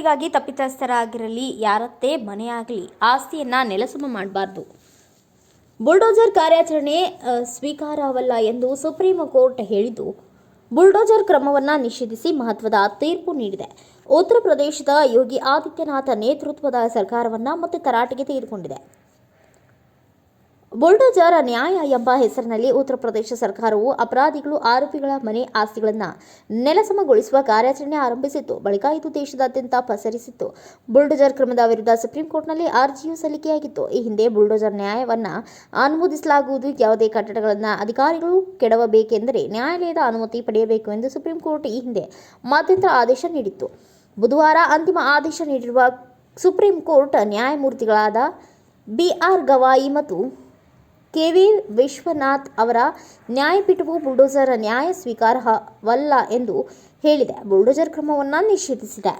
ಕಾರಣಗಳಿಗಾಗಿ ತಪ್ಪಿತಸ್ಥರಾಗಿರಲಿ, ಯಾರತ್ತೇ ಮನೆಯಾಗಲಿ ಆಸ್ತಿಯನ್ನು ನೆಲಸಮ ಮಾಡಬಾರ್ದು. ಬುಲ್ಡೋಜರ್ ಕಾರ್ಯಾಚರಣೆ ಸ್ವೀಕಾರಾರ್ಹವಲ್ಲ ಎಂದು ಸುಪ್ರೀಂ ಕೋರ್ಟ್ ಹೇಳಿದ್ದು, ಬುಲ್ಡೋಜರ್ ಕ್ರಮವನ್ನು ನಿಷೇಧಿಸಿ ಮಹತ್ವದ ತೀರ್ಪು ನೀಡಿದೆ. ಉತ್ತರ ಪ್ರದೇಶದ ಯೋಗಿ ಆದಿತ್ಯನಾಥ್ ನೇತೃತ್ವದ ಸರ್ಕಾರವನ್ನು ಮತ್ತೆ ತರಾಟೆಗೆ ತೆಗೆದುಕೊಂಡಿದೆ. ಬುಲ್ಡೋಜರ್ ನ್ಯಾಯ ಎಂಬ ಹೆಸರಿನಲ್ಲಿ ಉತ್ತರ ಪ್ರದೇಶ ಸರ್ಕಾರವು ಅಪರಾಧಿಗಳು, ಆರೋಪಿಗಳ ಮನೆ ಆಸ್ತಿಗಳನ್ನು ನೆಲಸಮಗೊಳಿಸುವ ಕಾರ್ಯಾಚರಣೆ ಆರಂಭಿಸಿತ್ತು. ಬಳಿಕ ಇದು ದೇಶದಾದ್ಯಂತ ಪಸರಿಸಿತ್ತು. ಬುಲ್ಡೋಜರ್ ಕ್ರಮದ ವಿರುದ್ಧ ಸುಪ್ರೀಂ ಕೋರ್ಟ್ನಲ್ಲಿ ಅರ್ಜಿಯೂ ಸಲ್ಲಿಕೆಯಾಗಿತ್ತು. ಈ ಹಿಂದೆ ಬುಲ್ಡೋಜರ್ ನ್ಯಾಯವನ್ನು ಅನುಮೋದಿಸಲಾಗುವುದು. ಯಾವುದೇ ಕಟ್ಟಡಗಳನ್ನು ಅಧಿಕಾರಿಗಳು ಕೆಡವಬೇಕೆಂದರೆ ನ್ಯಾಯಾಲಯದ ಅನುಮತಿ ಪಡೆಯಬೇಕು ಎಂದು ಸುಪ್ರೀಂ ಕೋರ್ಟ್ ಈ ಹಿಂದೆ ಮಧ್ಯಂತರ ಆದೇಶ ನೀಡಿತ್ತು. ಬುಧವಾರ ಅಂತಿಮ ಆದೇಶ ನೀಡಿರುವ ಸುಪ್ರೀಂ ಕೋರ್ಟ್ ನ್ಯಾಯಮೂರ್ತಿಗಳಾದ ಬಿ.ಆರ್. ಗವಾಯಿ ಮತ್ತು ಕೆ.ವಿ. ವಿಶ್ವನಾಥ್ ಅವರ ನ್ಯಾಯಪೀಠವು ಬುಲ್ಡೋಜರ್ ನ್ಯಾಯ ಸ್ವೀಕಾರಾರ್ಹವಲ್ಲ ಎಂದು ಹೇಳಿದೆ. ಬುಲ್ಡೋಜರ್ ಕ್ರಮವನ್ನು ನಿಷೇಧಿಸಿದೆ.